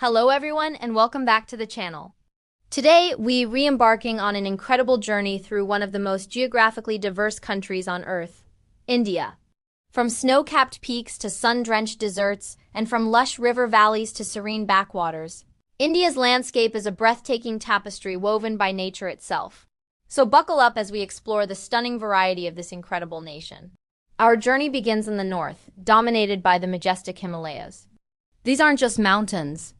Hello everyone and welcome back to the channel. Today, we re-embarking on an incredible journey through one of the most geographically diverse countries on Earth, India. From snow-capped peaks to sun-drenched deserts, and from lush river valleys to serene backwaters, India's landscape is a breathtaking tapestry woven by nature itself. So buckle up as we explore the stunning variety of this incredible nation. Our journey begins in the north, dominated by the majestic Himalayas. These aren't just mountains.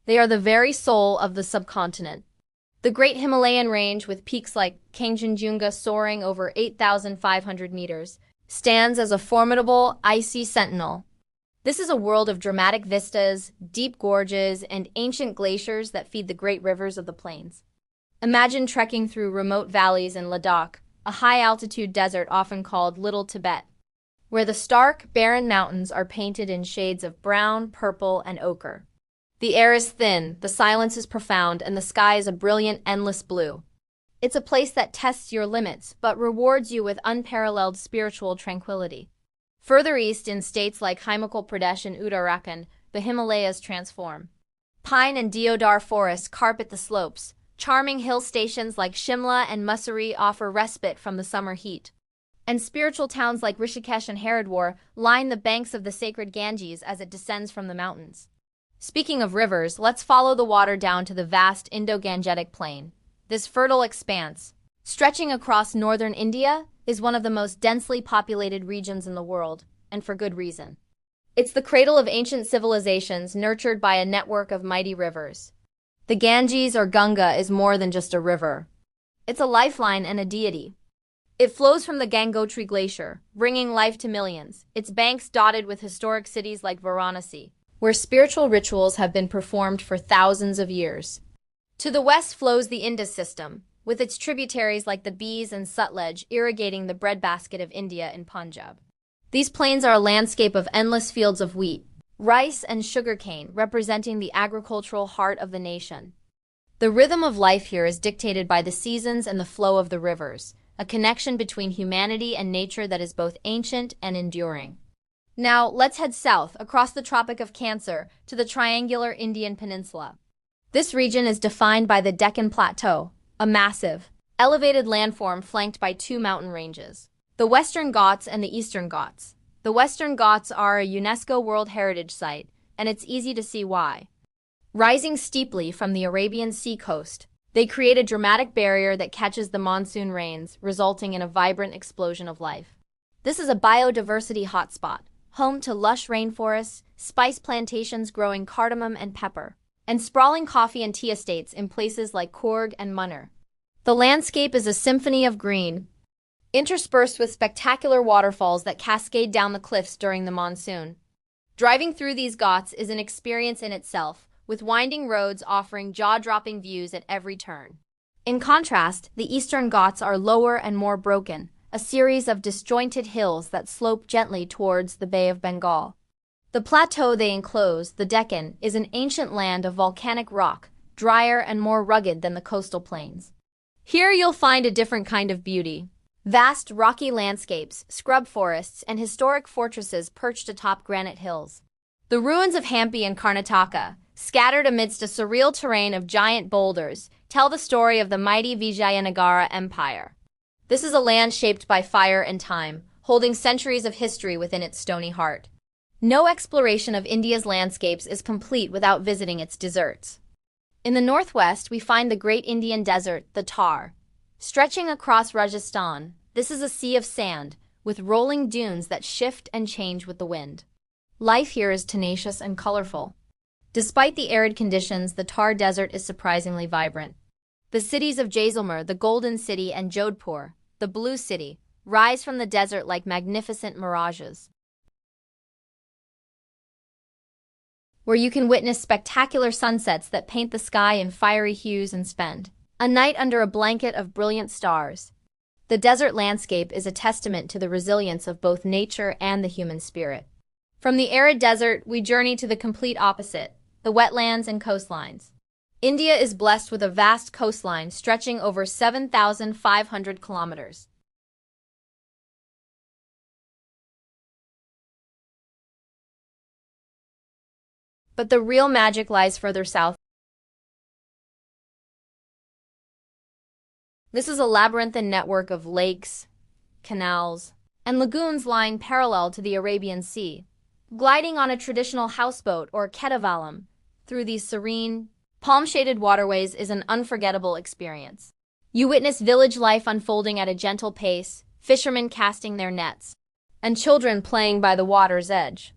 They are the very soul of the subcontinent. The great Himalayan range, with peaks like Kanchenjunga soaring over 8,500 meters, stands as a formidable, icy sentinel. This is a world of dramatic vistas, deep gorges, and ancient glaciers that feed the great rivers of the plains. Imagine trekking through remote valleys in Ladakh, a high-altitude desert often called Little Tibet, where the stark, barren mountains are painted in shades of brown, purple, and ochre. The air is thin, the silence is profound, and the sky is a brilliant, endless blue. It's a place that tests your limits, but rewards you with unparalleled spiritual tranquility. Further east, in states like Himachal Pradesh and Uttarakhand, the Himalayas transform. Pine and deodar forests carpet the slopes. Charming hill stations like Shimla and Mussoorie offer respite from the summer heat. And spiritual towns like Rishikesh and Haridwar line the banks of the sacred Ganges as it descends from the mountains. Speaking of rivers, let's follow the water down to the vast Indo-Gangetic Plain. This fertile expanse, stretching across northern India, is one of the most densely populated regions in the world, and for good reason. It's the cradle of ancient civilizations nurtured by a network of mighty rivers. The Ganges or Ganga is more than just a river. It's a lifeline and a deity. It flows from the Gangotri Glacier, bringing life to millions, its banks dotted with historic cities like Varanasi, where spiritual rituals have been performed for thousands of years. To the west flows the Indus system, with its tributaries like the Beas and Sutlej irrigating the breadbasket of India in Punjab. These plains are a landscape of endless fields of wheat, rice, and sugarcane, representing the agricultural heart of the nation. The rhythm of life here is dictated by the seasons and the flow of the rivers, a connection between humanity and nature that is both ancient and enduring. Now, let's head south, across the Tropic of Cancer, to the triangular Indian Peninsula. This region is defined by the Deccan Plateau, a massive, elevated landform flanked by two mountain ranges, the Western Ghats and the Eastern Ghats. The Western Ghats are a UNESCO World Heritage Site, and it's easy to see why. Rising steeply from the Arabian Sea coast, they create a dramatic barrier that catches the monsoon rains, resulting in a vibrant explosion of life. This is a biodiversity hotspot, home to lush rainforests, spice plantations growing cardamom and pepper, and sprawling coffee and tea estates in places like Coorg and Munnar. The landscape is a symphony of green, interspersed with spectacular waterfalls that cascade down the cliffs during the monsoon. Driving through these ghats is an experience in itself, with winding roads offering jaw-dropping views at every turn. In contrast, the Eastern Ghats are lower and more broken, a series of disjointed hills that slope gently towards the Bay of Bengal. The plateau they enclose, the Deccan, is an ancient land of volcanic rock, drier and more rugged than the coastal plains. Here you'll find a different kind of beauty. Vast rocky landscapes, scrub forests, and historic fortresses perched atop granite hills. The ruins of Hampi and Karnataka, scattered amidst a surreal terrain of giant boulders, tell the story of the mighty Vijayanagara Empire. This is a land shaped by fire and time, holding centuries of history within its stony heart. No exploration of India's landscapes is complete without visiting its deserts. In the northwest, we find the great Indian desert, the Thar. Stretching across Rajasthan, this is a sea of sand, with rolling dunes that shift and change with the wind. Life here is tenacious and colorful. Despite the arid conditions, the Thar Desert is surprisingly vibrant. The cities of Jaisalmer, the Golden City, and Jodhpur, the Blue City, rise from the desert like magnificent mirages, where you can witness spectacular sunsets that paint the sky in fiery hues and spend a night under a blanket of brilliant stars. The desert landscape is a testament to the resilience of both nature and the human spirit. From the arid desert, we journey to the complete opposite, the wetlands and coastlines. India is blessed with a vast coastline stretching over 7,500 kilometers. But the real magic lies further south. This is a labyrinthine network of lakes, canals, and lagoons lying parallel to the Arabian Sea. Gliding on a traditional houseboat or ketavalam through these serene, palm-shaded waterways is an unforgettable experience. You witness village life unfolding at a gentle pace, fishermen casting their nets, and children playing by the water's edge.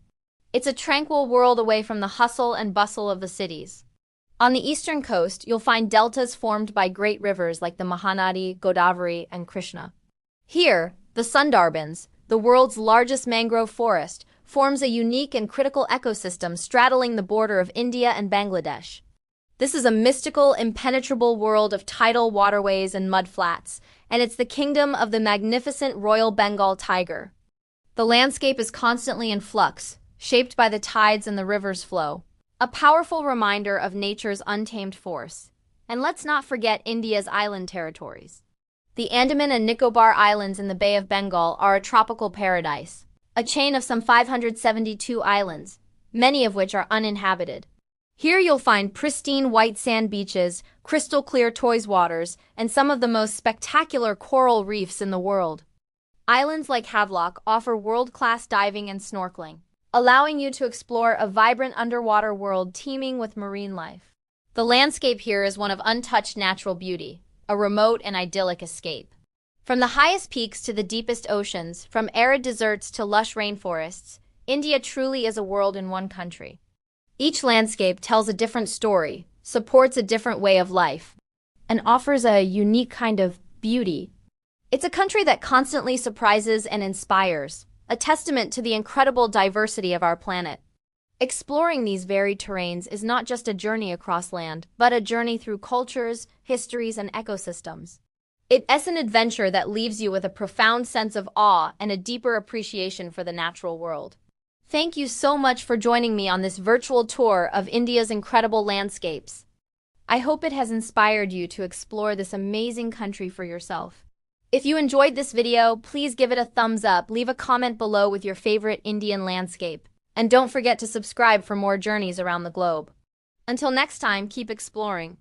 It's a tranquil world away from the hustle and bustle of the cities. On the eastern coast, you'll find deltas formed by great rivers like the Mahanadi, Godavari, and Krishna. Here, the Sundarbans, the world's largest mangrove forest, forms a unique and critical ecosystem straddling the border of India and Bangladesh. This is a mystical, impenetrable world of tidal waterways and mudflats, and it's the kingdom of the magnificent Royal Bengal tiger. The landscape is constantly in flux, shaped by the tides and the river's flow, a powerful reminder of nature's untamed force. And let's not forget India's island territories. The Andaman and Nicobar Islands in the Bay of Bengal are a tropical paradise, a chain of some 572 islands, many of which are uninhabited. Here you'll find pristine white sand beaches, crystal-clear turquoise waters, and some of the most spectacular coral reefs in the world. Islands like Havelock offer world-class diving and snorkeling, allowing you to explore a vibrant underwater world teeming with marine life. The landscape here is one of untouched natural beauty, a remote and idyllic escape. From the highest peaks to the deepest oceans, from arid deserts to lush rainforests, India truly is a world in one country. Each landscape tells a different story, supports a different way of life, and offers a unique kind of beauty. It's a country that constantly surprises and inspires, a testament to the incredible diversity of our planet. Exploring these varied terrains is not just a journey across land, but a journey through cultures, histories, and ecosystems. It's an adventure that leaves you with a profound sense of awe and a deeper appreciation for the natural world. Thank you so much for joining me on this virtual tour of India's incredible landscapes. I hope it has inspired you to explore this amazing country for yourself. If you enjoyed this video, please give it a thumbs up, leave a comment below with your favorite Indian landscape, and don't forget to subscribe for more journeys around the globe. Until next time, keep exploring.